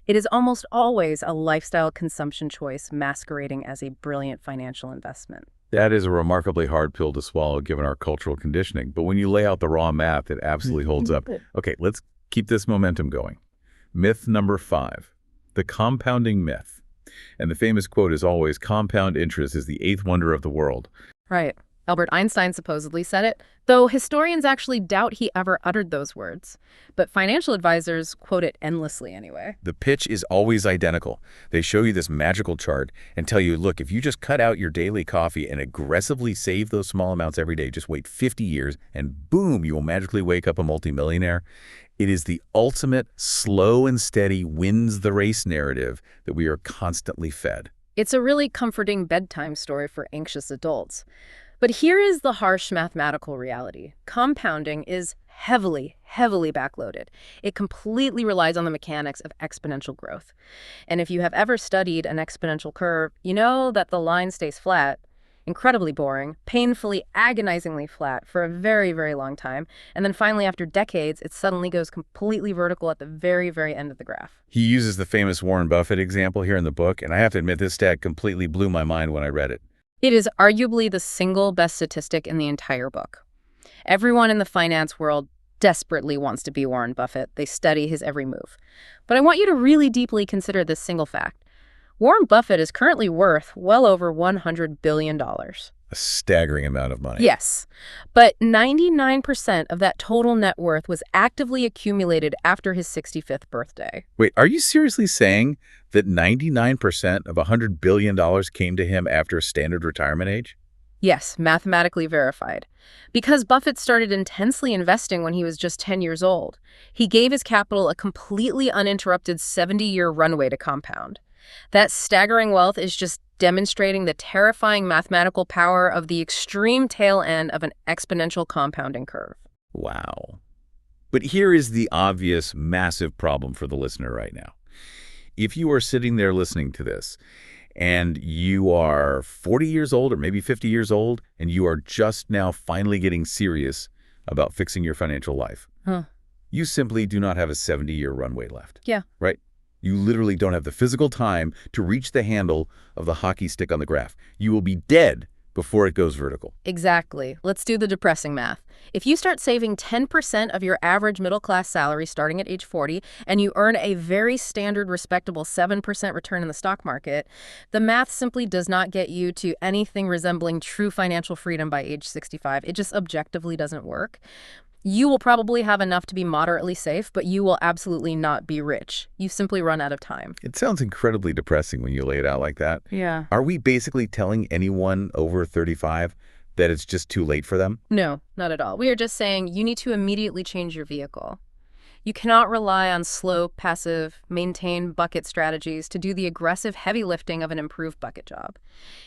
It is almost always a lifestyle consumption choice masquerading as a brilliant financial investment. That is a remarkably hard pill to swallow given our cultural conditioning. But when you lay out the raw math, it absolutely holds up. Okay, let's keep this momentum going. Myth number 5, the compounding myth. And the famous quote is always, compound interest is the eighth wonder of the world. Right. Albert Einstein supposedly said it, though historians actually doubt he ever uttered those words. But financial advisors quote it endlessly anyway. The pitch is always identical. They show you this magical chart and tell you, look, if you just cut out your daily coffee and aggressively save those small amounts every day, just wait 50 years and boom, you will magically wake up a multimillionaire. It is the ultimate slow and steady wins the race narrative that we are constantly fed. It's a really comforting bedtime story for anxious adults. But here is the harsh mathematical reality. Compounding is heavily backloaded. It completely relies on the mechanics of exponential growth. And if you have ever studied an exponential curve, you know that the line stays flat, incredibly boring, painfully, agonizingly flat for a very, very long time. And then finally, after decades, it suddenly goes completely vertical at the very, very end of the graph. He uses the famous Warren Buffett example here in the book, and I have to admit this stat completely blew my mind when I read it. It is arguably the single best statistic in the entire book. Everyone in the finance world desperately wants to be Warren Buffett. They study his every move. But I want you to really deeply consider this single fact. Warren Buffett is currently worth well over $100 billion. A staggering amount of money. Yes, but 99% of that total net worth was actively accumulated after his 65th birthday. Wait, are you seriously saying that 99% of $100 billion came to him after standard retirement age? Yes, mathematically verified. Because Buffett started intensely investing when he was just 10 years old, he gave his capital a completely uninterrupted 70-year runway to compound. That staggering wealth is just demonstrating the terrifying mathematical power of the extreme tail end of an exponential compounding curve. Wow. But here is the obvious, massive problem for the listener right now. If you are sitting there listening to this, and you are 40 years old or maybe 50 years old, and you are just now finally getting serious about fixing your financial life, you simply do not have a 70-year runway left. Yeah. Right? You literally don't have the physical time to reach the handle of the hockey stick on the graph. You will be dead before it goes vertical. Exactly. Let's do the depressing math. If you start saving 10% of your average middle-class salary starting at age 40, and you earn a very standard, respectable 7% return in the stock market, the math simply does not get you to anything resembling true financial freedom by age 65. It just objectively doesn't work. You will probably have enough to be moderately safe, but you will absolutely not be rich. You simply run out of time. It sounds incredibly depressing when you lay it out like that. Yeah. Are we basically telling anyone over 35 that it's just too late for them? No, not at all. We are just saying you need to immediately change your vehicle. You cannot rely on slow, passive, maintain bucket strategies to do the aggressive heavy lifting of an improved bucket job.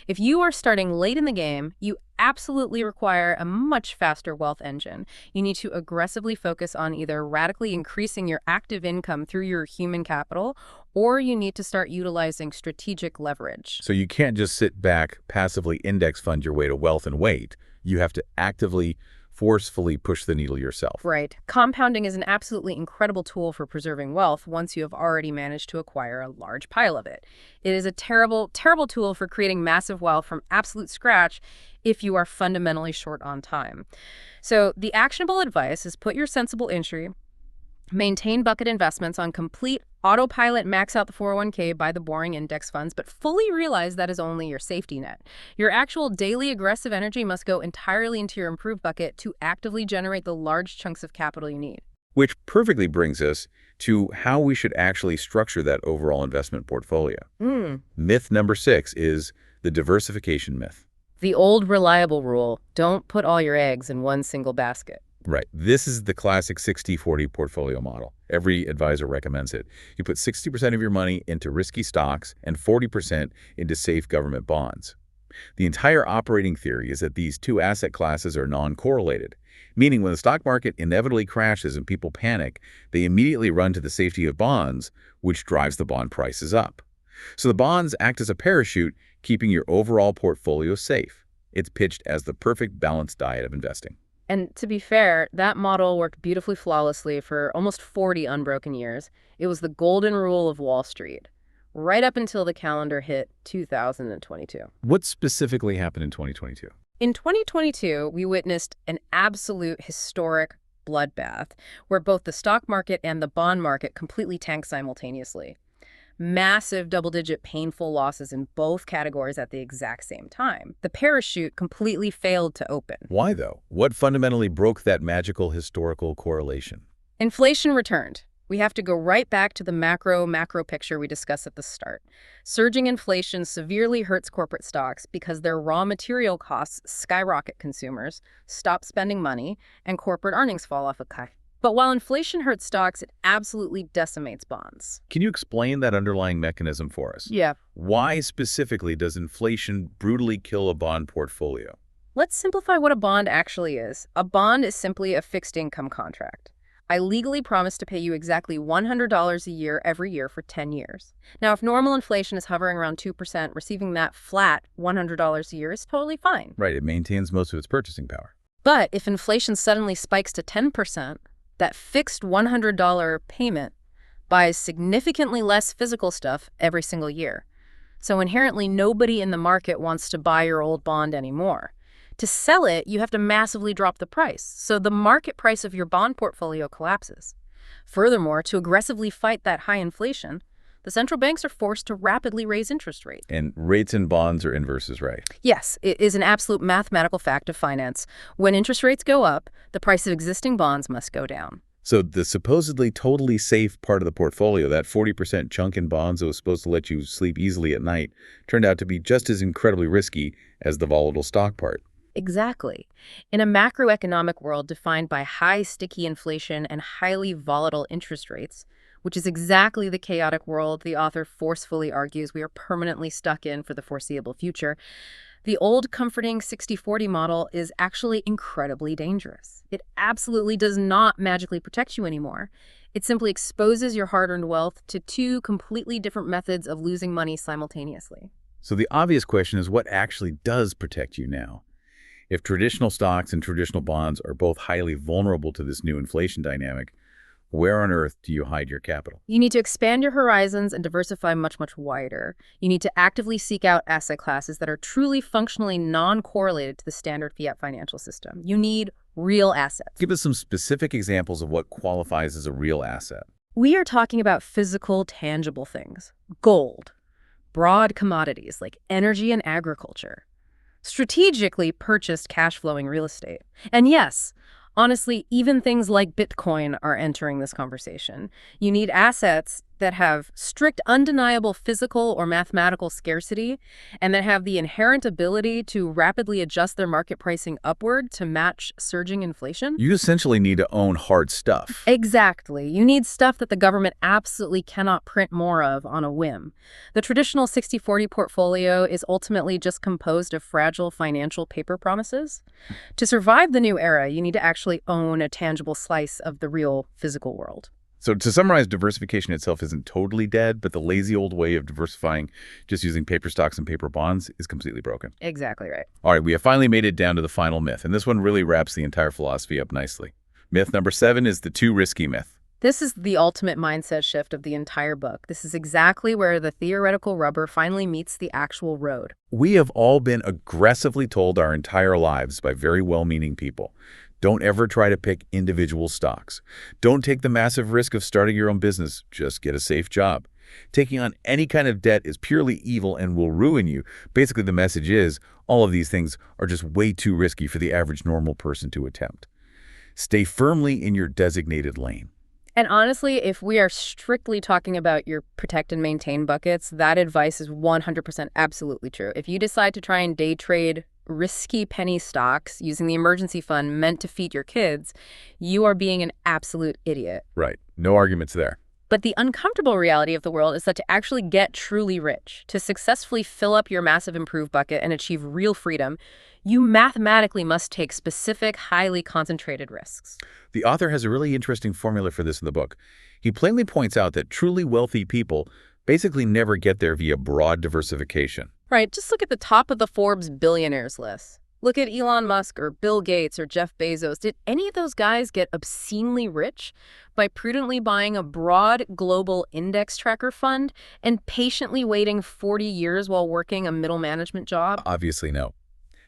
If you are starting late in the game, you absolutely require a much faster wealth engine. You need to aggressively focus on either radically increasing your active income through your human capital, or you need to start utilizing strategic leverage. So you can't just sit back, passively index fund your way to wealth and wait. You have to actively, forcefully push the needle yourself. Right. Compounding is an absolutely incredible tool for preserving wealth once you have already managed to acquire a large pile of it. It is a terrible, terrible tool for creating massive wealth from absolute scratch if you are fundamentally short on time. So the actionable advice is put your sensible entry, maintain bucket investments on complete autopilot, max out the 401k, buy the boring index funds, but fully realize that is only your safety net. Your actual daily aggressive energy must go entirely into your improved bucket to actively generate the large chunks of capital you need. Which perfectly brings us to how we should actually structure that overall investment portfolio. Myth number 6 is The diversification myth. The old reliable rule, don't put all your eggs in one single basket. Right. This is the classic 60-40 portfolio model. Every advisor recommends it. You put 60% of your money into risky stocks and 40% into safe government bonds. The entire operating theory is that these two asset classes are non-correlated, meaning when the stock market inevitably crashes and people panic, they immediately run to the safety of bonds, which drives the bond prices up. So the bonds act as a parachute, keeping your overall portfolio safe. It's pitched as the perfect balanced diet of investing. And to be fair, that model worked beautifully flawlessly for almost 40 unbroken years. It was the golden rule of Wall Street, right up until the calendar hit 2022. What specifically happened in 2022? In 2022, we witnessed an absolute historic bloodbath where both the stock market and the bond market completely tanked simultaneously. Massive double-digit painful losses in both categories at the exact same time. The parachute completely failed to open. Why, though? What fundamentally broke that magical historical correlation? Inflation returned. We have to go right back to the macro picture we discussed at the start. Surging inflation severely hurts corporate stocks because their raw material costs skyrocket consumers, stop spending money, and corporate earnings fall off a cliff. But while inflation hurts stocks, it absolutely decimates bonds. Can you explain that underlying mechanism for us? Yeah. Why specifically does inflation brutally kill a bond portfolio? Let's simplify what a bond actually is. A bond is simply a fixed income contract. I legally promise to pay you exactly $100 a year every year for 10 years. Now, if normal inflation is hovering around 2%, receiving that flat $100 a year is totally fine. Right, it maintains most of its purchasing power. But if inflation suddenly spikes to 10%, that fixed $100 payment buys significantly less physical stuff every single year. So inherently, nobody in the market wants to buy your old bond anymore. To sell it, you have to massively drop the price, so the market price of your bond portfolio collapses. Furthermore, to aggressively fight that high inflation, the central banks are forced to rapidly raise interest rates. And rates in bonds are inverses, right? Yes, it is an absolute mathematical fact of finance. When interest rates go up, the price of existing bonds must go down. So the supposedly totally safe part of the portfolio, that 40% chunk in bonds that was supposed to let you sleep easily at night, turned out to be just as incredibly risky as the volatile stock part. Exactly. In a macroeconomic world defined by high sticky inflation and highly volatile interest rates, which is exactly the chaotic world the author forcefully argues we are permanently stuck in for the foreseeable future, the old comforting 60-40 model is actually incredibly dangerous. It absolutely does not magically protect you anymore. It simply exposes your hard-earned wealth to two completely different methods of losing money simultaneously. So the obvious question is, what actually does protect you now? If traditional stocks and traditional bonds are both highly vulnerable to this new inflation dynamic, where on earth do you hide your capital? You need to expand your horizons and diversify much, much wider. You need to actively seek out asset classes that are truly functionally non-correlated to the standard fiat financial system. You need real assets. Give us some specific examples of what qualifies as a real asset. We are talking about physical, tangible things. Gold, broad commodities like energy and agriculture, strategically purchased cash-flowing real estate. And yes, honestly, even things like Bitcoin are entering this conversation. You need assets that have strict, undeniable physical or mathematical scarcity and that have the inherent ability to rapidly adjust their market pricing upward to match surging inflation. You essentially need to own hard stuff. Exactly. You need stuff that the government absolutely cannot print more of on a whim. The traditional 60-40 portfolio is ultimately just composed of fragile financial paper promises. To survive the new era, you need to actually own a tangible slice of the real physical world. So to summarize, diversification itself isn't totally dead, but the lazy old way of diversifying just using paper stocks and paper bonds is completely broken. Exactly right. All right, we have finally made it down to the final myth, and this one really wraps the entire philosophy up nicely. Myth number 7 is the too risky myth. This is the ultimate mindset shift of the entire book. This is exactly where the theoretical rubber finally meets the actual road. We have all been aggressively told our entire lives by very well-meaning people, don't ever try to pick individual stocks. Don't take the massive risk of starting your own business. Just get a safe job. Taking on any kind of debt is purely evil and will ruin you. Basically, the message is all of these things are just way too risky for the average normal person to attempt. Stay firmly in your designated lane. And honestly, if we are strictly talking about your protect and maintain buckets, that advice is 100% absolutely true. If you decide to try and day trade risky penny stocks using the emergency fund meant to feed your kids, you are being an absolute idiot. Right. No arguments there. But the uncomfortable reality of the world is that to actually get truly rich, to successfully fill up your massive improved bucket and achieve real freedom, you mathematically must take specific, highly concentrated risks. The author has a really interesting formula for this in the book. He plainly points out that truly wealthy people basically never get there via broad diversification. Right, just look at the top of the Forbes billionaires list. Look at Elon Musk or Bill Gates or Jeff Bezos. Did any of those guys get obscenely rich by prudently buying a broad global index tracker fund and patiently waiting 40 years while working a middle management job? Obviously, no.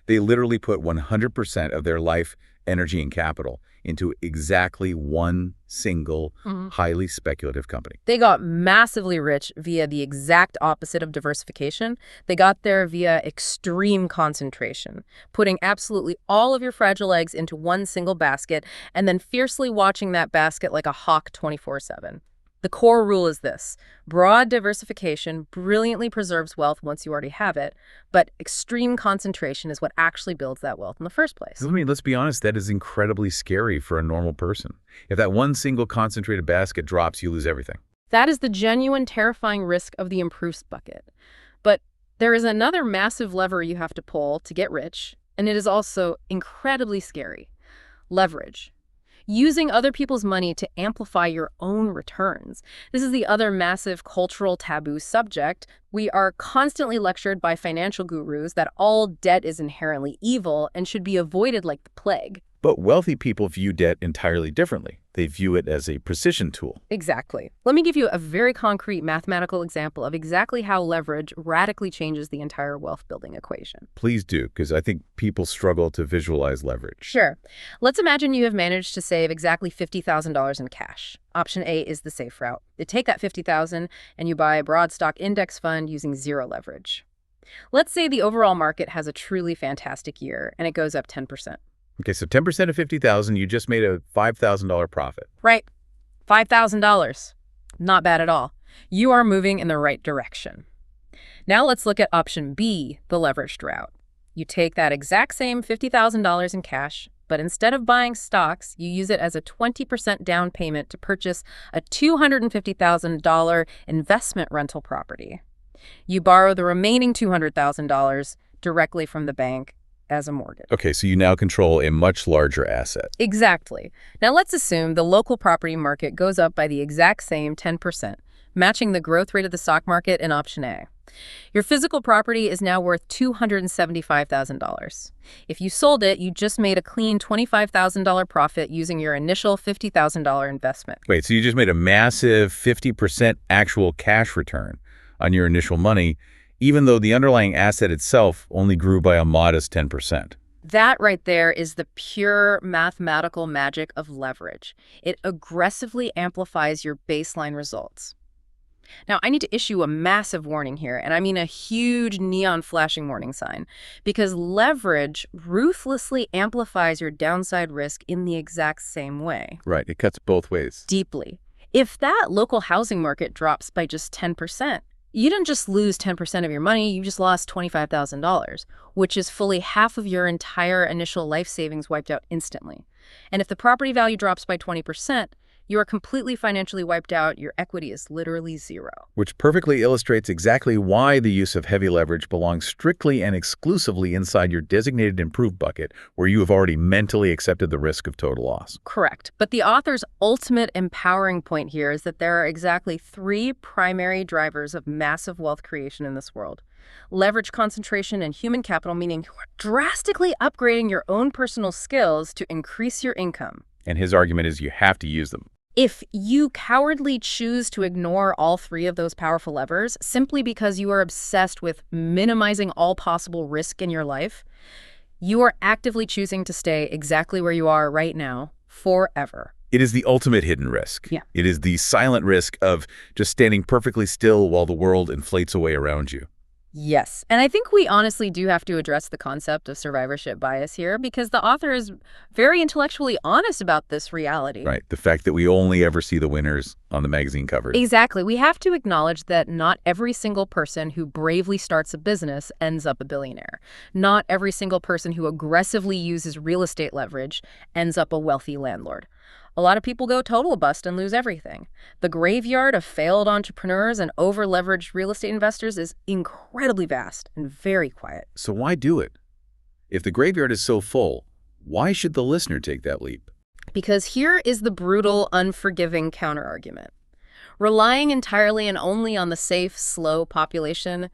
They literally put 100% of their life, energy, and capital into exactly one single, highly speculative company. They got massively rich via the exact opposite of diversification. They got there via extreme concentration, putting absolutely all of your fragile eggs into one single basket and then fiercely watching that basket like a hawk 24/7. The core rule is this: broad diversification brilliantly preserves wealth once you already have it, but extreme concentration is what actually builds that wealth in the first place. I mean, let's be honest, that is incredibly scary for a normal person. If that one single concentrated basket drops, you lose everything. That is the genuine terrifying risk of the improved bucket. But there is another massive lever you have to pull to get rich, and it is also incredibly scary: leverage. Using other people's money to amplify your own returns. This is the other massive cultural taboo subject. We are constantly lectured by financial gurus that all debt is inherently evil and should be avoided like the plague. But wealthy people view debt entirely differently. They view it as a precision tool. Exactly. Let me give you a very concrete mathematical example of exactly how leverage radically changes the entire wealth-building equation. Please do, because I think people struggle to visualize leverage. Sure. Let's imagine you have managed to save exactly $50,000 in cash. Option A is the safe route. You take that $50,000 and you buy a broad stock index fund using zero leverage. Let's say the overall market has a truly fantastic year and it goes up 10%. Okay, so 10% of 50,000, you just made a $5,000 profit. Right. $5,000. Not bad at all. You are moving in the right direction. Now let's look at option B, the leveraged route. You take that exact same $50,000 in cash, but instead of buying stocks, you use it as a 20% down payment to purchase a $250,000 investment rental property. You borrow the remaining $200,000 directly from the bank as a mortgage. Okay, so you now control a much larger asset. Exactly. Now let's assume the local property market goes up by the exact same 10%, matching the growth rate of the stock market in option A. Your physical property is now worth $275,000. If you sold it, you just made a clean $25,000 profit using your initial $50,000 investment. Wait, so you just made a massive 50% actual cash return on your initial money, even though the underlying asset itself only grew by a modest 10%. That right there is the pure mathematical magic of leverage. It aggressively amplifies your baseline results. Now, I need to issue a massive warning here, and I mean a huge neon flashing warning sign, because leverage ruthlessly amplifies your downside risk in the exact same way. Right, it cuts both ways. Deeply. If that local housing market drops by just 10%, you didn't just lose 10% of your money, you just lost $25,000, which is fully half of your entire initial life savings wiped out instantly. And if the property value drops by 20%, you are completely financially wiped out. Your equity is literally zero. Which perfectly illustrates exactly why the use of heavy leverage belongs strictly and exclusively inside your designated improved bucket, where you have already mentally accepted the risk of total loss. Correct. But the author's ultimate empowering point here is that there are exactly 3 primary drivers of massive wealth creation in this world: leverage, concentration, and human capital, meaning you are drastically upgrading your own personal skills to increase your income. And his argument is you have to use them. If you cowardly choose to ignore all 3 of those powerful levers simply because you are obsessed with minimizing all possible risk in your life, you are actively choosing to stay exactly where you are right now forever. It is the ultimate hidden risk. Yeah. It is the silent risk of just standing perfectly still while the world inflates away around you. Yes. And I think we honestly do have to address the concept of survivorship bias here because the author is very intellectually honest about this reality. Right. The fact that we only ever see the winners on the magazine covers. Exactly. We have to acknowledge that not every single person who bravely starts a business ends up a billionaire. Not every single person who aggressively uses real estate leverage ends up a wealthy landlord. A lot of people go total bust and lose everything. The graveyard of failed entrepreneurs and over-leveraged real estate investors is incredibly vast and very quiet. So why do it? If the graveyard is so full, why should the listener take that leap? Because here is the brutal, unforgiving counterargument. Relying entirely and only on the safe, slow population,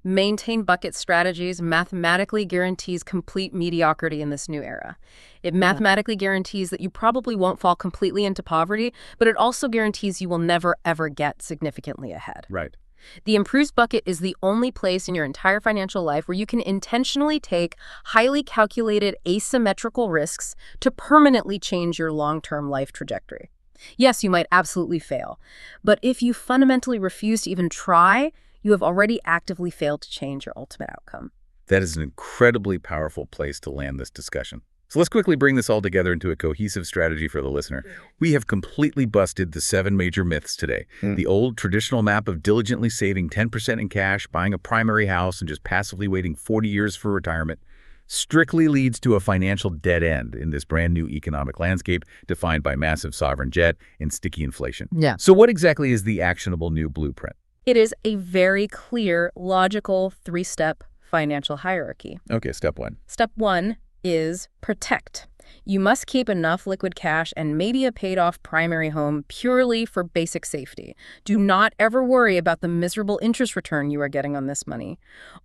maintain bucket strategies mathematically guarantees complete mediocrity in this new era. It mathematically guarantees that you probably won't fall completely into poverty, but it also guarantees you will never, ever get significantly ahead. Right. The improved bucket is the only place in your entire financial life where you can intentionally take highly calculated asymmetrical risks to permanently change your long-term life trajectory. Yes, you might absolutely fail, but if you fundamentally refuse to even try, you have already actively failed to change your ultimate outcome. That is an incredibly powerful place to land this discussion. So let's quickly bring this all together into a cohesive strategy for the listener. We have completely busted the 7 major myths today. The old traditional map of diligently saving 10% in cash, buying a primary house, and just passively waiting 40 years for retirement strictly leads to a financial dead end in this brand new economic landscape defined by massive sovereign debt and sticky inflation. Yeah. So what exactly is the actionable new blueprint? It is a very clear, logical 3-step financial hierarchy. Okay, step 1. Step 1 is protect. You must keep enough liquid cash and maybe a paid-off primary home purely for basic safety. Do not ever worry about the miserable interest return you are getting on this money.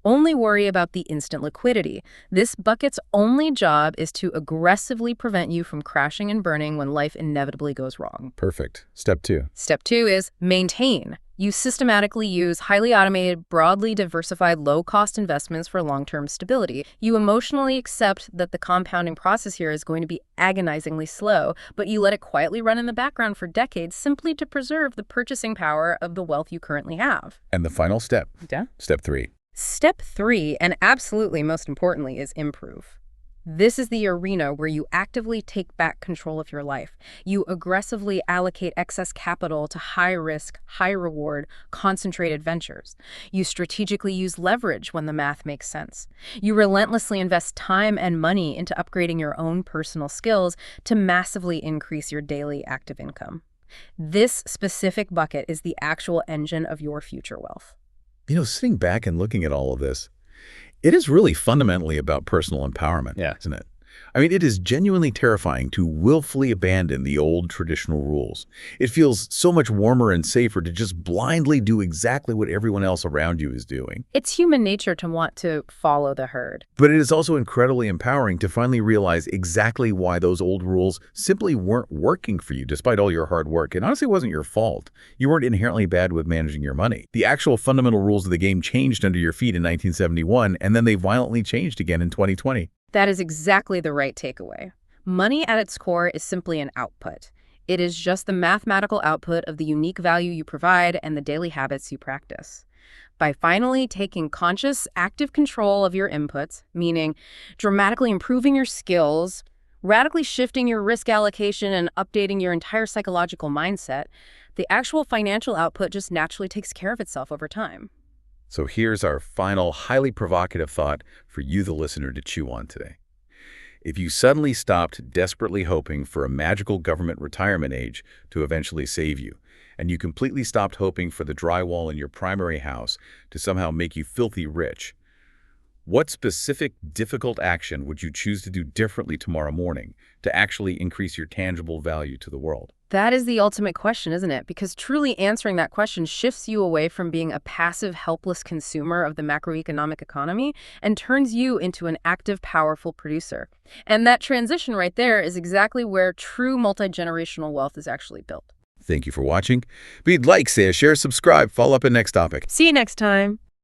Only worry about the instant liquidity. This bucket's only job is to aggressively prevent you from crashing and burning when life inevitably goes wrong. Perfect. Step 2. Step 2 is maintain. You systematically use highly automated, broadly diversified, low-cost investments for long-term stability. You emotionally accept that the compounding process here is going to be agonizingly slow, but you let it quietly run in the background for decades simply to preserve the purchasing power of the wealth you currently have. And the final step. Yeah. Step 3. Step 3, and absolutely most importantly, is improve. This is the arena where you actively take back control of your life. You aggressively allocate excess capital to high-risk, high-reward, concentrated ventures. You strategically use leverage when the math makes sense. You relentlessly invest time and money into upgrading your own personal skills to massively increase your daily active income. This specific bucket is the actual engine of your future wealth. You know, sitting back and looking at all of this, it is really fundamentally about personal empowerment, isn't it? I mean, it is genuinely terrifying to willfully abandon the old traditional rules. It feels so much warmer and safer to just blindly do exactly what everyone else around you is doing. It's human nature to want to follow the herd. But it is also incredibly empowering to finally realize exactly why those old rules simply weren't working for you despite all your hard work. And honestly, it wasn't your fault. You weren't inherently bad with managing your money. The actual fundamental rules of the game changed under your feet in 1971, and then they violently changed again in 2020. That is exactly the right takeaway. Money at its core is simply an output. It is just the mathematical output of the unique value you provide and the daily habits you practice. By finally taking conscious, active control of your inputs, meaning dramatically improving your skills, radically shifting your risk allocation, and updating your entire psychological mindset, the actual financial output just naturally takes care of itself over time. So here's our final, highly provocative thought for you, the listener, to chew on today. If you suddenly stopped desperately hoping for a magical government retirement age to eventually save you, and you completely stopped hoping for the drywall in your primary house to somehow make you filthy rich, what specific, difficult action would you choose to do differently tomorrow morning to actually increase your tangible value to the world? That is the ultimate question, isn't it? Because truly answering that question shifts you away from being a passive, helpless consumer of the macroeconomic economy and turns you into an active, powerful producer. And that transition right there is exactly where true multi-generational wealth is actually built. Thank you for watching. If you'd like, say, share, subscribe, follow up in next topic. See you next time.